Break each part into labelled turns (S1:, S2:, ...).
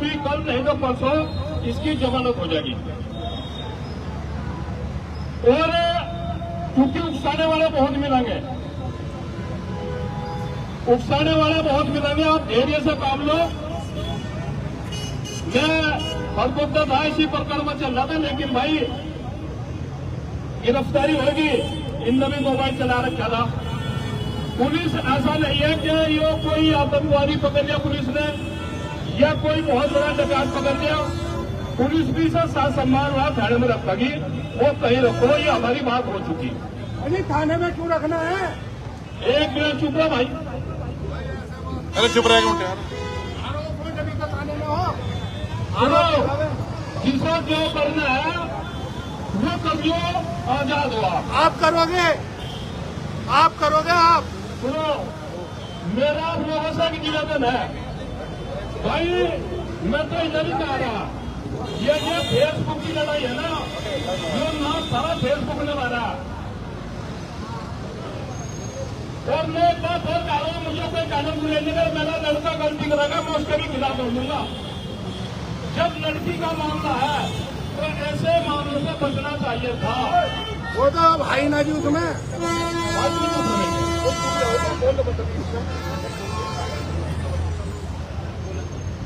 S1: अभी कल नहीं तो परसों इसकी जमानत हो जाएगी। और क्योंकि उकसाने वाले बहुत मिलेंगे, उकसाने वाले बहुत मिलेंगे, आप धैर्य से काम लो। मैं हर मुद्दा था इसी प्रकार में चल रहा था, लेकिन भाई गिरफ्तारी होगी। इनने भी मोबाइल चला रखा था। पुलिस ऐसा नहीं है कि ये कोई आतंकवादी पकड़ लिया पुलिस ने या कोई बहुत बड़ा डकैत पकड़ लिया। पुलिस भी से साथ सम्मान वहां थाने में रखेगी, वो कहीं रखो, ये हमारी बात हो चुकी।
S2: अरे थाने में क्यों रखना है?
S1: एक मिनट चुप रहा भाई।
S3: अरे चुप रहे यार।
S2: थाने में हो
S1: जिसको जो करना है वो कर लो, आजाद हो
S2: आप करोगे, आप करोगे। आप
S1: सुनो, मेरा लोगों से निवेदन है भाई, मैं तो इधर ही कह रहा, ये फेसबुक की लड़ाई है ना, जो नाम सारा फेसबुक ने मारा। और मैं एक बात और कह रहा हूँ, मुझे कोई कानून लेने का, मेरा लड़का गलती करेगा मैं उसके भी खिलाफ बोलूंगा। जब लड़की का मामला है तो ऐसे मामलों से बचना चाहिए था।
S2: वो तो भाई ना जी तुम्हें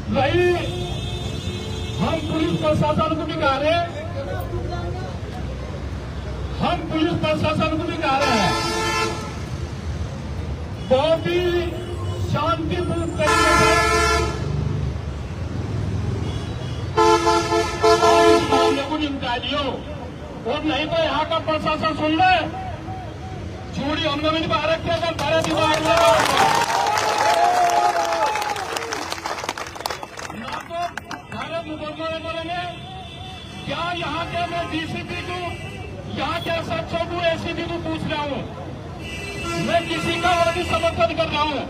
S1: भाई, हम पुलिस प्रशासन को भी कह रहे हैं, हम पुलिस प्रशासन को भी कह रहे हैं, बहुत ही शांतिपूर्ण तरीके से इस मामले को निपटा लियो। और नहीं तो यहाँ का प्रशासन सुन ले, चूड़ी हमने भी बाहर रखे अगर सारे दिमाग में ना तो भारत मुकदमा करेंगे। क्या यहाँ के मैं डीसीपी को, यहाँ के एसएचओ को, एसीपी को पूछ रहा हूँ, मैं किसी का और भी समर्थन कर रहा हूँ।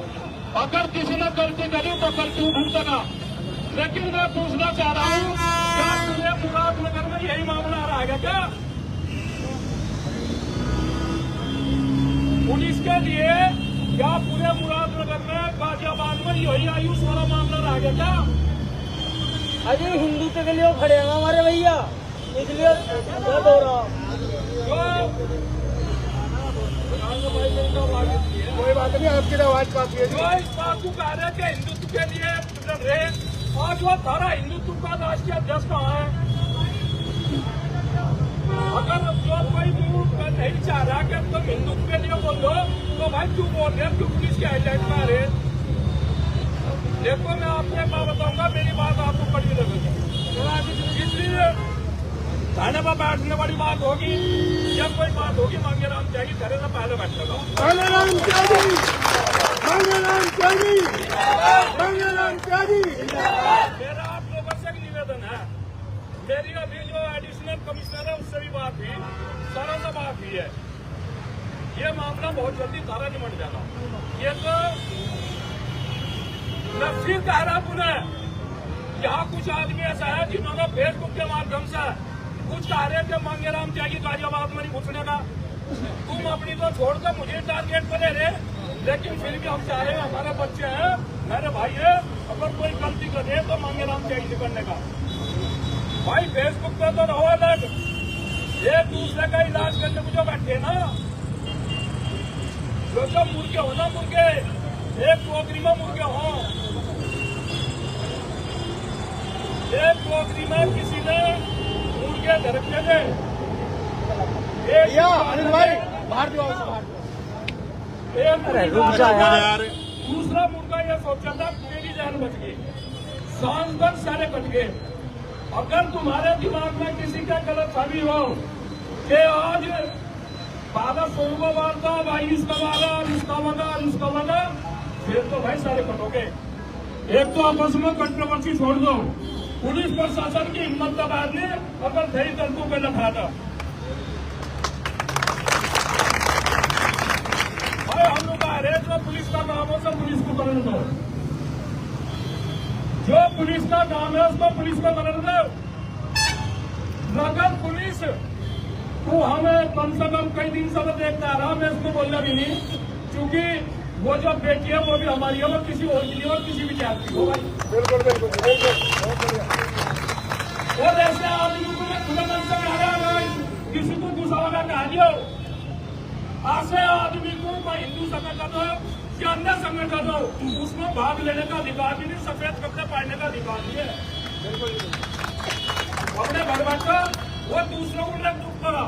S1: अगर किसी ने गलती करी तो गलती भूगतेगा, लेकिन मैं पूछना चाह रहा हूँ, क्या पूरे मुरादनगर में यही मामला आ रहा है क्या? पुलिस के लिए क्या पूरे मुरादनगर में, गाजियाबाद में यही आयुष वाला मामला रहा है क्या?
S4: अरे हिंदुत्व के लिए खड़े हैं हमारे भैया, इसलिए दर्द हो रहा।
S2: कोई बात नहीं, आपकी आवाज काफी है।
S1: जो इस बात को कह रहे कि हिंदुत्व के लिए लड़ रहे, आज वो धारा हिंदुत्व का राष्ट्रीय अध्यक्ष कहाँ है? अगर जो कोई नहीं चाह रहा कि तुम हिंदुत्व के लिए बोलो तो भाई क्यों बोल रहे, क्यों पुलिस के हाईलाइट में आ रहे? देखो, मैं आपको एक बात बताऊंगा, मेरी बात आपको कड़ी लगेगी। इसलिए थाने पर बैठने वाली बात होगी, जब कोई बात होगी मांगे राम चाहिए, घरे से पहले बैठेगा।
S2: राम चाहिए, राम चाहिए, राम चाहिए।
S1: मेरा आप लोगों से एक निवेदन है, मेरी अभी जो एडिशनल कमिश्नर है उससे भी बात हुई, सारा से बात हुई है, ये मामला बहुत जल्दी सारा निमट जाएगा। ये तो मैं फिर कह रहा पुनः, यहाँ कुछ आदमी ऐसा है जिन्होंने फेसबुक के माध्यम से कुछ कह रहे थे मांगे राम चाहिए गाजियाबाद में नहीं घुसने का। तुम अपनी तो छोड़कर मुझे टारगेट पर ले रहे, लेकिन फिर भी हम चाह रहे हैं, हमारे बच्चे हैं, मेरे भाई है, अगर कोई गलती करे तो मांगे राम चाहिए करने का। भाई फेसबुक पे तो रहो अलग, एक दूसरे का इलाज करने को जो बैठे ना, जो मुर्गे हो ना, मुर्गे एक टोकरी में मुर्गे हो, एक टोकरी में किसी ने मुर्गे धरके थे,
S2: अनिल भाई बाहर जाओ,
S1: दूसरा मुर्गा ये सोचा था मेरी जान बच गई, सांस तक सारे कट गए। अगर तुम्हारे दिमाग में किसी का गलत फहमी हो कि आज बाबा सोमवार मारता, भाई इसका मारा, इसका मना, इसका मना, फिर तो भाई सारे कटोगे। एक तो आपस में कंट्रोवर्सी छोड़ दो, पुलिस प्रशासन की हिम्मत का बात नहीं, अगर सही तरीकों पे लखा था भाई, हम लोग आ रहे जो पुलिस का काम हो सब पुलिस को करने दो, जो पुलिस का काम है उसको पुलिस को करने दो। नगर पुलिस को हमें कम से कम कई दिन से देखता आ रहा, मैं इसको बोलना भी नहीं, क्योंकि वो जो बेटी है वो भी हमारी है, वो किसी और की नहीं और किसी भी जात की हो भाई।
S2: बिल्कुल बिल्कुल बिल्कुल।
S1: में कर दो, उसमें भाग लेने का अधिकार भी नहीं, सफेद कपड़े पहनने का अधिकार नहीं है। अपने घर बैठकर वो दूसरों को लग दुख करा,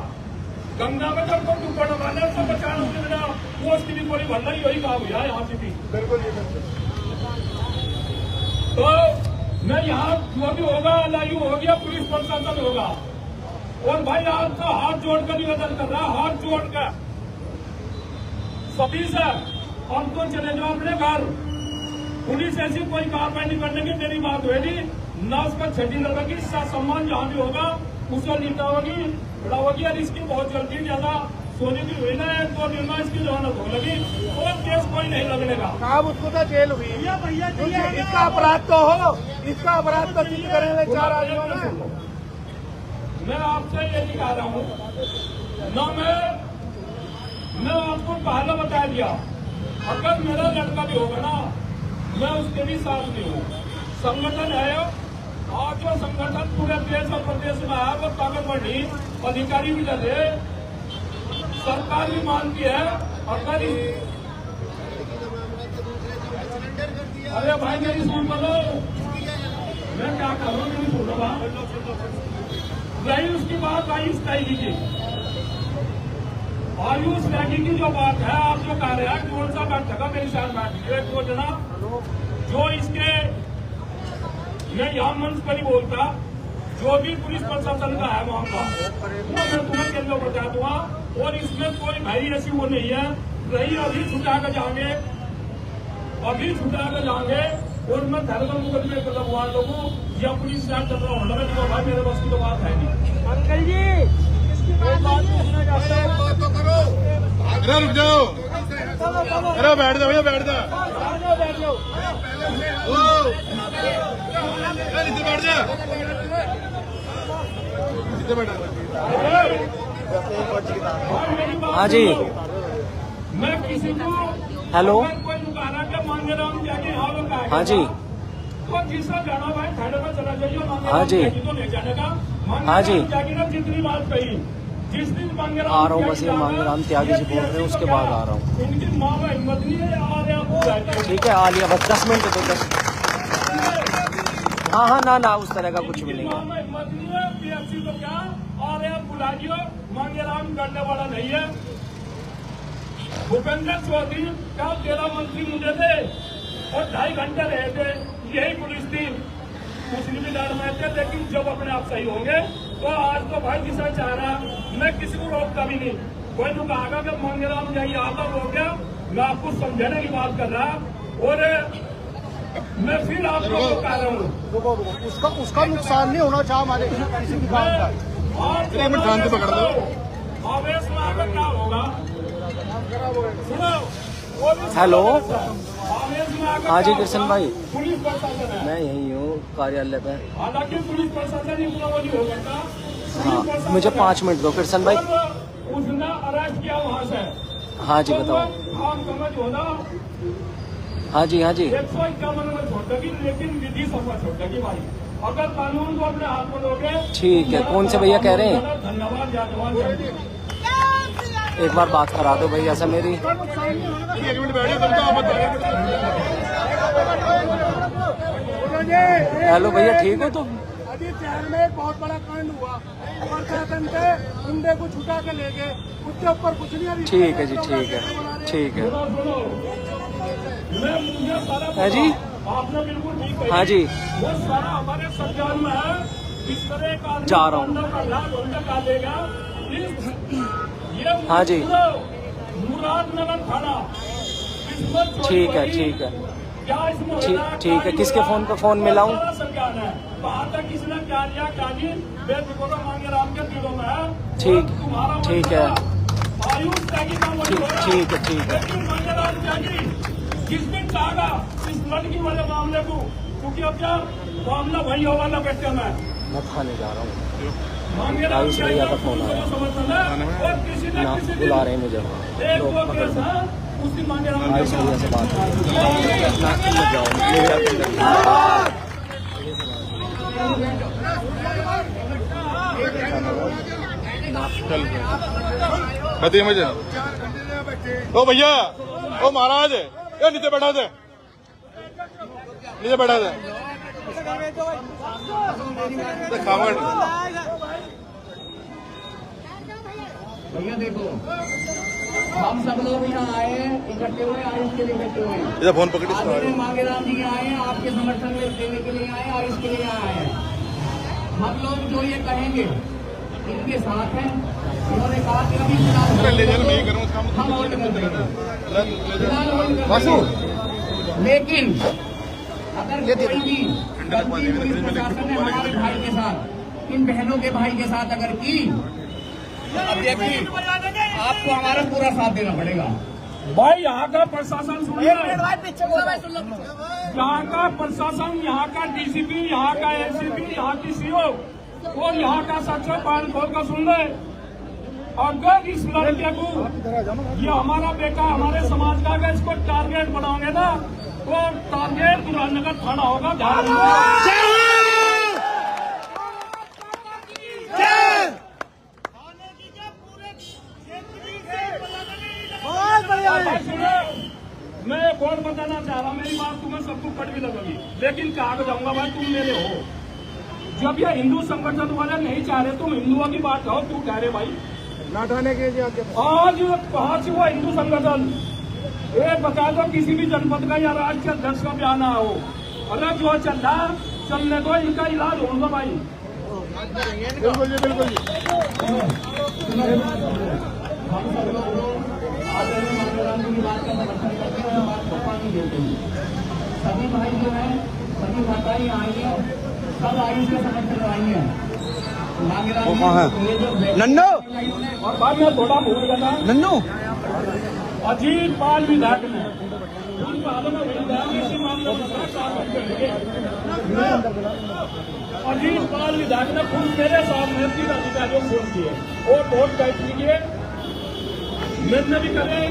S1: गंगा में जब कोई दुख पड़ा वाले उसको बचाने के बिना वो उसकी भी कोई भला ही वही काम हुआ यहाँ से भी। तो मैं यहाँ जो भी होगा लायू हो गया, पुलिस प्रशासन होगा, और भाई आपका हाथ जोड़कर निवेदन कर रहा, हाथ जोड़कर सभी से हम तो चले जाओ अपने घर। पुलिस ऐसी कोई कार्रवाई नहीं करने की मेरी बात होगी ना, उसका छठी लगेगी, सम्मान जहाँ भी होगा उसको नीता होगी, बड़ा होगी, और इसकी बहुत जल्दी ज्यादा सोने की हुई ना है तो निर्णय इसकी जमानत हो लगी और केस कोई नहीं लगने का।
S2: साहब उसको तो जेल हुई, इसका अपराध तो हो, इसका अपराध तो सिद्ध करेंगे 4 आदमियों में।
S1: मैं आपसे ये दिखा रहा हूँ ना, मैं आपको पहले बता दिया, अगर मेरा लड़का भी होगा ना मैं उसके भी साथ में हूँ। संगठन है आज जो संगठन पूरे देश और प्रदेश में है वो ताकत बढ़ी, अधिकारी भी डरे, सरकार भी मानती है। अगर अरे भाई मेरी सुन बोलो, मैं क्या कर रहा हूँ मेरी सुन रहा, रही उसकी बात आयुष कहेगी जी, आयुष रैगी की जो बात है, आप जो कह रहे हैं कौन सा बैठेगा मेरे साथ बैठ एक दो जना जो इसके, मैं यहाँ मंच पर ही बोलता, जो भी पुलिस प्रशासन का है मामला वो मैं तुम्हें केंद्र बता दूंगा, और इसमें कोई भाई ऐसी वो नहीं है। रही अभी छुटा कर जाएंगे, अभी छुटा कर जाएंगे, और मैं धर्म मुकदमे को लगवा लोगों या पुलिस से चल रहा हूँ, तो भाई मेरे बस की तो बात है नहीं।
S4: अंकल जी
S2: तो करो,
S3: अरे रुक जाओ, अरे बैठ जाओ भैया, बैठ जाओ,
S4: बैठ जाओ।
S3: नीचे बैठ जा, नीचे बैठ।
S4: हाँ जी,
S1: मैं किसी को
S4: हेलो,
S1: कोई दुकाना के मांगे रहा हूँ जाके
S4: हाँ जी,
S1: तो जिसका जाना भाई थाने में चला जाइए,
S4: हाँ जी,
S1: तो ले जाने का,
S4: हाँ जी,
S1: जाके ना जितनी बात कही, जिस दिन मांगे
S4: आ रहा हूँ, बस ये मांगेराम त्यागी जी बोल रहे हैं, उसके बाद आ रहा हूँ।
S1: इनकी माँ में हिम्मत नहीं है, आ रहे आपको
S4: ठीक है, आ लिया, बस 10 मिनट तो 10। हाँ हाँ, ना ना उस तरह का कुछ भी नहीं है।
S1: माँ में हिम्मत नहीं है, पीएफसी तो क्या आ रहे आप बुला दियो, मांगेराम करने वाला नहीं है। भूपेंद्र चौधरी का 13 मंत्री मुझे थे और 2.5 घंटे रहे थे, यही पुलिस थी, मुस्लिम भी डर में थे, लेकिन जब अपने आप सही होंगे तो आज तो भाई जिसे चाह रहा, मैं किसी को रोकता भी नहीं। कोई तो कहा कि मांगेराम जाइए आता हो गया, मैं आपको समझाने की बात कर रहा, और मैं फिर आप लोगों को कह रहा हूँ
S2: उसका नुकसान नहीं होना चाहिए हमारे किसी भी काम का।
S3: एक मिनट शांति पकड़ दो।
S1: आवेश में आकर क्या होगा, सुनो,
S4: हेलो,
S1: आवेश में आकर
S4: हाँ जी
S1: क्या
S4: कृष्ण
S1: होगा?
S4: भाई,
S1: पुलिस प्रशासन है,
S4: मैं यही हूँ कार्यालय पे।
S1: हालांकि पुलिस प्रशासन इतना वो नहीं हो सकता।
S4: हाँ, मुझे 5 मिनट दो कृष्ण भाई।
S1: उसने अरेस्ट किया वहाँ से,
S4: हाँ जी, बताओ।
S1: हम समझ हो ना,
S4: हाँ जी, हाँ जी,
S1: 151 में छोड़ देगी, लेकिन विधि सबका छोड़ देगी भाई। अगर कानून को अपने हाथ में लोगे,
S4: ठीक है। कौन से भैया कह रहे हैं?
S1: धन्यवाद जवान।
S4: एक बार बात करा दो भैया से मेरी।
S3: 1 मिनट बैठिए, तुम तो आप
S4: हेलो भैया, ठीक हो तुम?
S2: अभी शहर में एक बहुत बड़ा कांड हुआ, प्रशासन से गुंडे को छुटा के ले गए, उसके ऊपर कुछ नहीं। अभी
S4: ठीक है जी, ठीक है, ठीक है।
S1: है
S4: जी,
S1: आपने बिल्कुल ठीक कही।
S4: हाँ जी,
S1: वो सारा हमारे संज्ञान में है, इस तरह का
S4: जा रहा हूँ।
S1: ये
S4: हाँ जी,
S1: मुरादनगर थाना, इसमें
S4: ठीक है, ठीक है,
S1: क्या इसमें
S4: ठीक है। किसके फोन पे फोन मिलाऊं?
S1: संज्ञान है, वहाँ तक किसने क्या लिया क्या नहीं, बेफिक्र मांगेराम के दिलों में है।
S4: ठीक,
S1: तुम्हारा
S4: ठीक है,
S1: आयुष त्यागी का
S4: ठीक है, ठीक है।
S1: लेकिन मांगेराम त्यागी जिस दिन चाहेगा इस लड़की वाले मामले को, क्योंकि अब क्या मामला वही होगा ना बेटे में,
S4: मैं थाने जा रहा हूँ।
S1: मांगेराम
S4: आयुष भैया का फोन आया,
S1: समर्थन है, और किसी
S4: ना
S1: न किसी दिन
S4: बुला रहे हैं मुझे,
S1: एक
S4: लोग
S1: दो
S4: पकड़
S1: केस
S4: लो।
S1: है, उस दिन मांगेराम
S4: आयुष भैया से बात ना मत जाओ, मेरे अंदर
S3: बताइए मुझे। ओ भैया, ओ महाराज, ये नीचे बैठा दे, नीचे बैठा दे।
S5: भैया देखो, हम सब लोग यहाँ आए हैं, इकट्ठे हुए, आयुष के लिए इकट्ठे हुए हैं।
S3: इधर फोन पकड़ी।
S5: आदरणीय मांगेराम जी आए हैं, आपके समर्थन में देने के लिए आए, आयुष के लिए आए हैं। हम लोग जो ये कहेंगे इनके साथ हैं। उन्होंने कहा कि अभी फिलहाल
S3: ले जाना, मैं ही करूँ काम।
S5: हम और लेकिन अगर कोई भी गलती पुलिस प्रशासन ने हमारे भाई के साथ, इन बहनों के भाई के साथ अगर की, अब देखिए आपको हमारा पूरा साथ देना पड़ेगा।
S1: भाई यहाँ का प्रशासन सुनिए, यहाँ का प्रशासन, यहाँ का डीसीपी, यहाँ का एसीपी, यहाँ की सीओ और यहाँ का सचिव पान खोल कर सुन ले। अगर इस लड़के को, ये हमारा बेटा हमारे समाज का, अगर इसको टारगेट बनाओगे ना तो टारगेट नगर थाना होगा। मैं एक और बताना चाह रहा हूँ, मेरी बात तुम्हें सबको कट भी लगेगी, लेकिन कहा जाऊंगा भाई तुम मेरे हो। जब ये हिंदू संगठन वाले नहीं चाह रहे, तुम हिंदुओं की बात कहो, तू कह रहे भाई
S2: नाठाने के
S1: आज कहाँ से वो हिंदू संगठन एक बता दो, किसी भी जनपद का या राज्य के अध्यक्ष का बयान हो, अगर जो चल रहा चलने दो, इनका इलाज होगा भाई।
S3: बिल्कुल जी, बिल्कुल जी।
S5: हम सब लोग आदरणीय मांगेराम जी की बात का समर्थन करते हैं और बात को पानी देते हैं। सभी भाई जो हैं, सभी माताएं आई हैं, सब आयुष का समर्थन आई हैं।
S2: नन्नू
S1: और बाद में थोड़ा भूल गया
S2: नन्नू
S1: अजीत पाल विधायक ने उन बातों में इसी मामले में अजीत पाल विधायक ने खुद मेरे सामने 3 अधिकारियों को फोन किए और वोट टाइप कीजिए, मैंने भी करे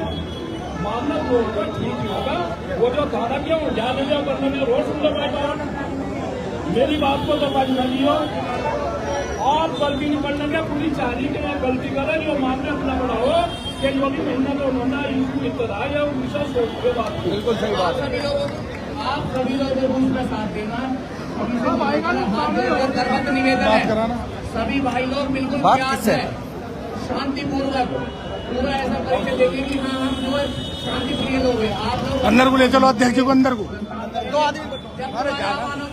S1: मामला तो ठीक नहीं होगा। वो जो धारा किया वो जाने दिया, करने में रोज सुन लो। मेरी बात को तो बच न लियो, आप गलती नहीं करने के, पूरी चारी के लिए गलती करे, जो मामले अपना बढ़ाओ कि जो भी महीना तो उन्होंने इनको इतना है उनसे सोच के बात। बिल्कुल सही बात है।
S5: आप सभी लोग उसका साथ देना, निवेदन है, सभी भाई लोग बिल्कुल प्रयास है, शांतिपूर्वक पूरा ऐसा परिचय देंगे कि हाँ हम जो शांति प्रिय लोग हैं। आप लोग
S3: अंदर को ले चलो, अध्यक्ष को अंदर को।
S5: जब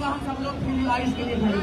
S5: हम सब लोग आयुष के लिए खड़े